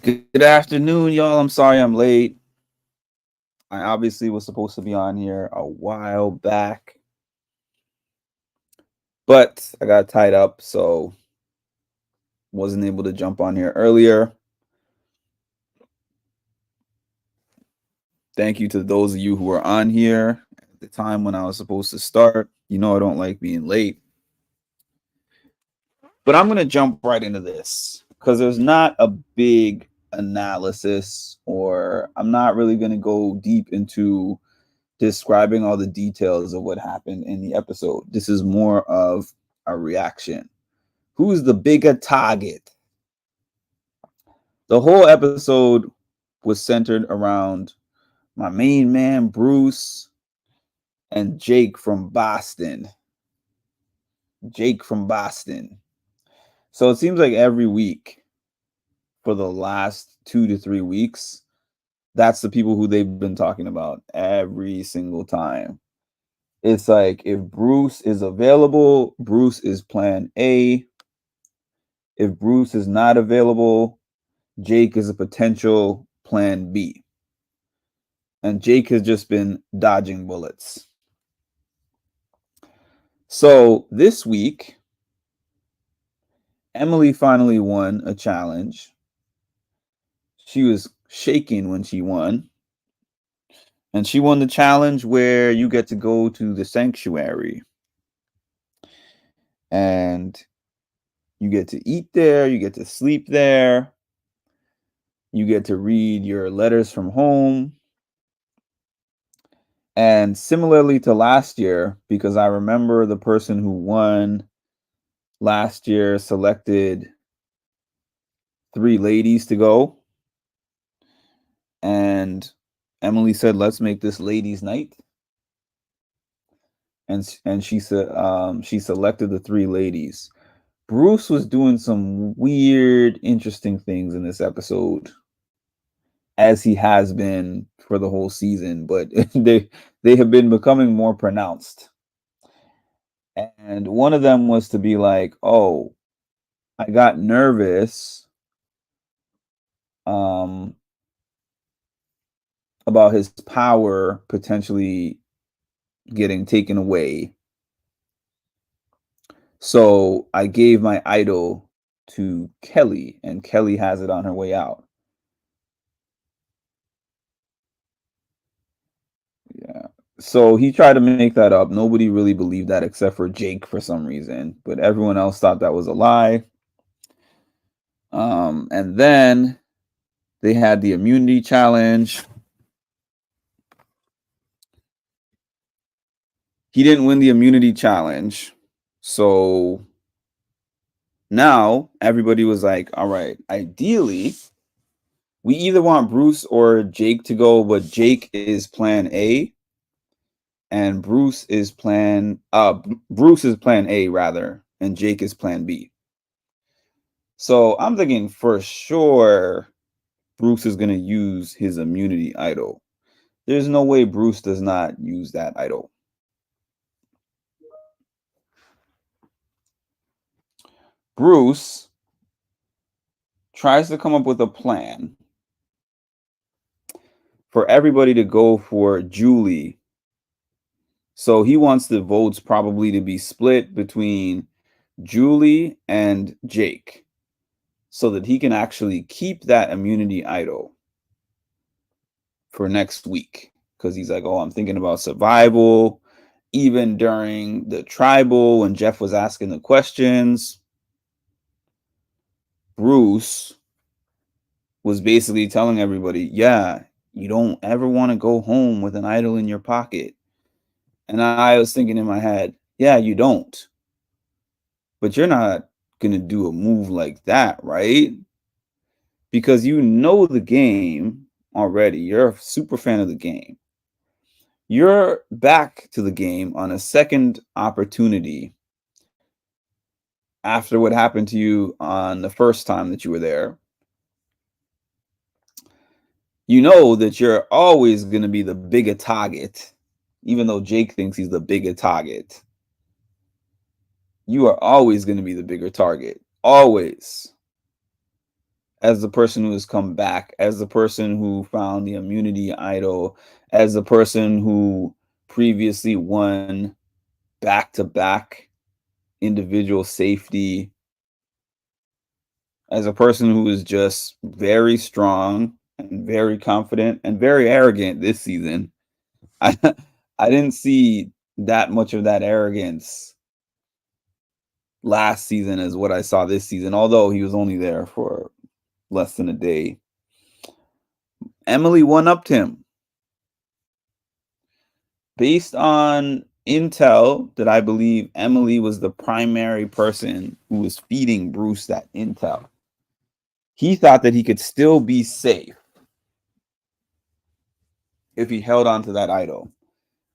Good afternoon, y'all. I'm sorry I'm late. I obviously was supposed to be on here a while back, but I got tied up, so wasn't able to jump on here earlier. Thank you to those of you who were on here at the time when I was supposed to start. You know I don't like being late. But I'm going to jump right into this because there's not a big analysis, or I'm not really going to go deep into describing all the details of what happened in the episode. This is more of a reaction. Who's the bigger target? The whole episode was centered around my main man, Bruce, and Jake from Boston. Jake from Boston. So it seems like every week for the last 2 to 3 weeks, that's the people who they've been talking about every single time. It's like if Bruce is available, Bruce is plan A. If Bruce is not available, Jake is a potential plan B. And Jake has just been dodging bullets. So this week, Emily finally won a challenge. She was shaking when she won. And she won the challenge where you get to go to the sanctuary. And you get to eat there, you get to sleep there, you get to read your letters from home. And similarly to last year, because I remember the person who won last year selected 3 ladies to go. And Emily said, let's make this ladies' night. And she said she selected the 3 ladies. Bruce was doing some weird, interesting things in this episode, as he has been for the whole season, but they have been becoming more pronounced. And one of them was to be like, oh, I got nervous um about his power potentially getting taken away. So I gave my idol to Kelly, and Kelly has it on her way out. Yeah. So he tried to make that up. Nobody really believed that except for Jake for some reason, but everyone else thought that was a lie. And then they had the immunity challenge. He didn't win the immunity challenge. So now everybody was like, all right, ideally, we either want Bruce or Jake to go, but Jake is plan A and Bruce is plan A rather, and Jake is plan B. So I'm thinking for sure Bruce is gonna use his immunity idol. There's no way Bruce does not use that idol. Bruce tries to come up with a plan for everybody to go for Julie. So he wants the votes probably to be split between Julie and Jake so that he can actually keep that immunity idol for next week. Because he's like, oh, I'm thinking about survival. Even during the tribal, when Jeff was asking the questions, Bruce was basically telling everybody, yeah, you don't ever want to go home with an idol in your pocket. And I was thinking in my head, yeah, you don't. But you're not going to do a move like that, right? Because you know the game already. You're a super fan of the game. You're back to the game on a second opportunity after what happened to you on the first time that you were there. You know that you're always going to be the bigger target, even though Jake thinks he's the bigger target. You are always going to be the bigger target. Always. as the person who has come back, as the person who found the immunity idol, as the person who previously won back to back individual safety, as a person who is just very strong and very confident and very arrogant this season. I I didn't see that much of that arrogance last season as what I saw this season, although he was only there for less than a day. Emily one upped him based on intel that I believe Emily was the primary person who was feeding Bruce that intel. He thought that he could still be safe if he held on to that idol.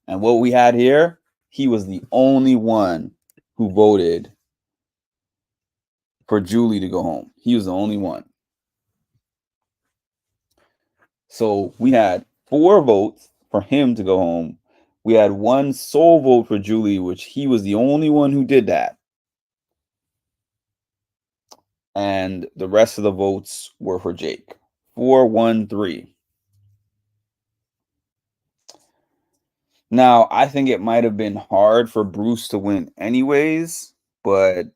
And what we had here, he was the only one who voted for Julie to go home. He was the only one. So we had 4 votes for him to go home. We had 1 sole vote for Julie, which he was the only one who did that. And the rest of the votes were for Jake. 4-1-3. Now, I think it might have been hard for Bruce to win anyways, but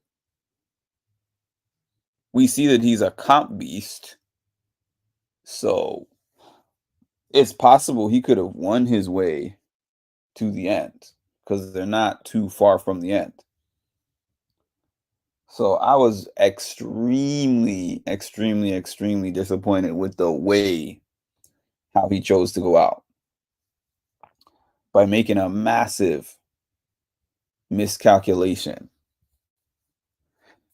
we see that he's a comp beast. So it's possible he could have won his way to the end because they're not too far from the end. So I was extremely, extremely, extremely disappointed with the way how he chose to go out by making a massive miscalculation.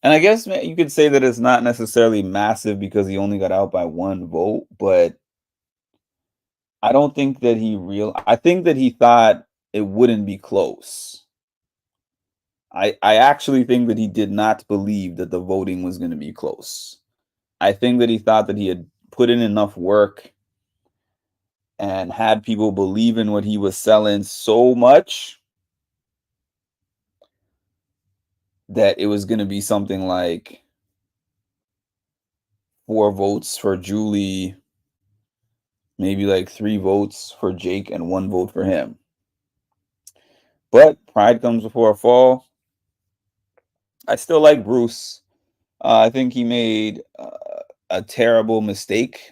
And I guess you could say that it's not necessarily massive because he only got out by 1 vote, but I don't think that I think that he thought it wouldn't be close. I actually think that he did not believe that the voting was going to be close. I think that he thought that he had put in enough work and had people believe in what he was selling so much that it was going to be something like 4 votes for Julie, maybe like 3 votes for Jake and 1 vote for him. But pride comes before a fall. I still like Bruce. I think he made a terrible mistake,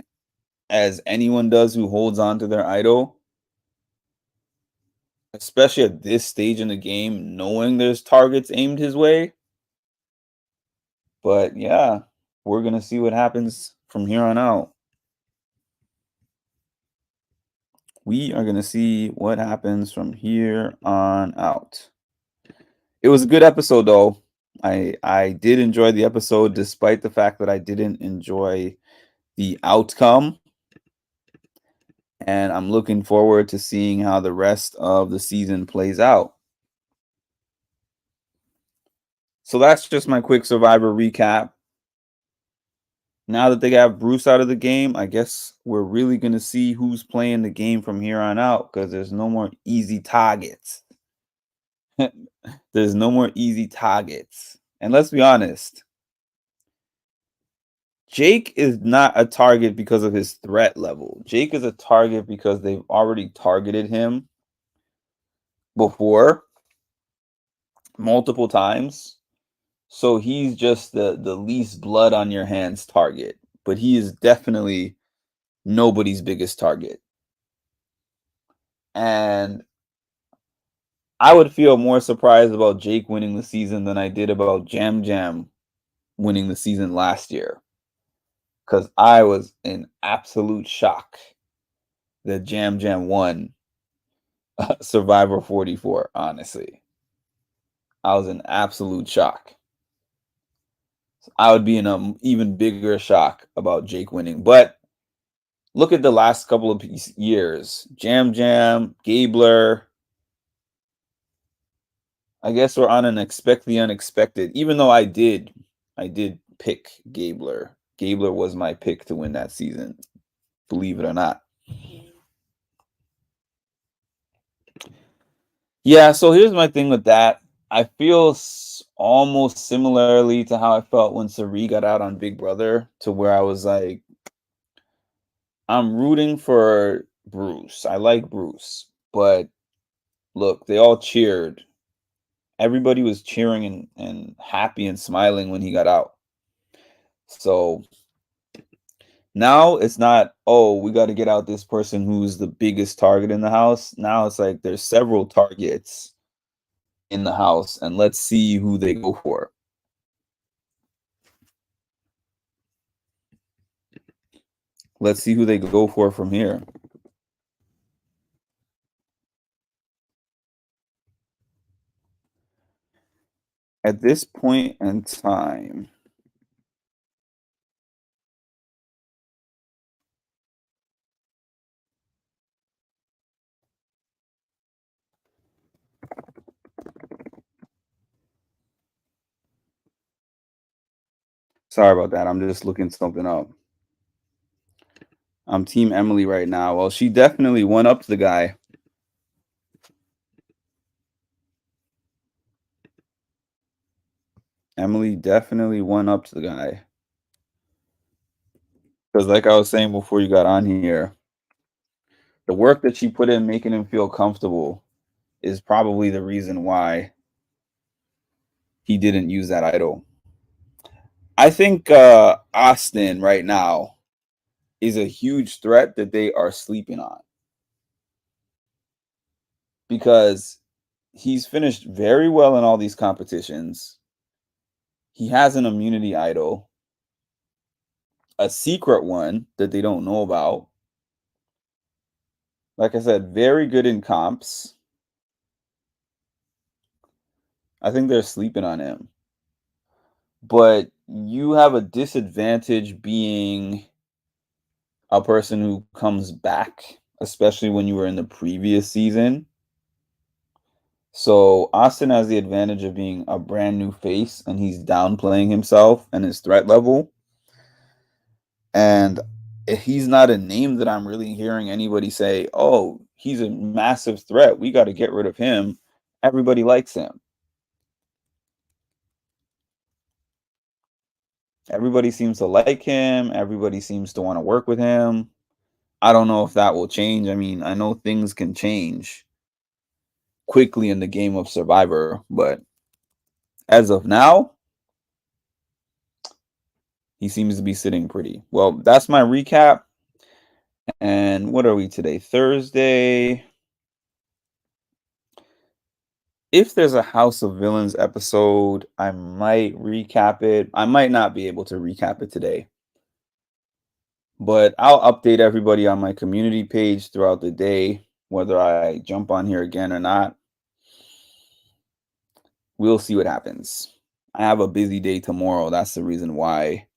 as anyone does who holds on to their idol, especially at this stage in the game, knowing there's targets aimed his way. But yeah, we're going to see what happens from here on out. We are going to see what happens from here on out. It was a good episode, though. I did enjoy the episode, despite the fact that I didn't enjoy the outcome. And I'm looking forward to seeing how the rest of the season plays out. So that's just my quick Survivor recap. Now that they have Bruce out of the game, I guess we're really going to see who's playing the game from here on out, because there's no more easy targets. There's no more easy targets. And let's be honest, Jake is not a target because of his threat level. Jake is a target because they've already targeted him before multiple times. So he's just the least blood on your hands target. But he is definitely nobody's biggest target. And I would feel more surprised about Jake winning the season than I did about Jam Jam winning the season last year. Because I was in absolute shock that Jam Jam won Survivor 44, honestly. I was in absolute shock. I would be in an even bigger shock about Jake winning. But look at the last couple of years. Jam Jam, Gabler. I guess we're on the unexpected. Even though I did pick Gabler. Gabler was my pick to win that season, believe it or not. Yeah, so here's my thing with that. I feel almost similarly to how I felt when Sari got out on Big Brother, to where I was like, I'm rooting for Bruce. I like Bruce, but look, they all cheered. Everybody was cheering and happy and smiling when he got out. So now it's not, oh, we got to get out this person who's the biggest target in the house. Now it's like there's several targets in the house, and let's see who they go for. Let's see who they go for from here. At this point in time, sorry about that. I'm just looking something up. I'm Team Emily right now. Well, she definitely went up to the guy. Emily definitely went up to the guy. Because, like I was saying before you got on here, the work that she put in making him feel comfortable is probably the reason why he didn't use that idol. I think Austin right now is a huge threat that they are sleeping on, because he's finished very well in all these competitions. He has an immunity idol, a secret one that they don't know about. Like I said, very good in comps. I think they're sleeping on him. But you have a disadvantage being a person who comes back, especially when you were in the previous season. So Austin has the advantage of being a brand new face, and he's downplaying himself and his threat level. And he's not a name that I'm really hearing anybody say, oh, he's a massive threat, we got to get rid of him. Everybody likes him. Everybody seems to like him. Everybody seems to want to work with him. I don't know if that will change. I mean, I know things can change quickly in the game of Survivor, but as of now, he seems to be sitting pretty. Well, that's my recap. And what are we today? Thursday. If there's a House of Villains episode, I might recap it. I might not be able to recap it today, but I'll update everybody on my community page throughout the day, whether I jump on here again or not. We'll see what happens. I have a busy day tomorrow. That's the reason why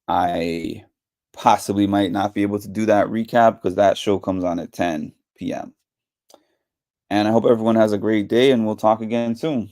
I possibly might not be able to do that recap, because that show comes on at 10 p.m. And I hope everyone has a great day, and we'll talk again soon.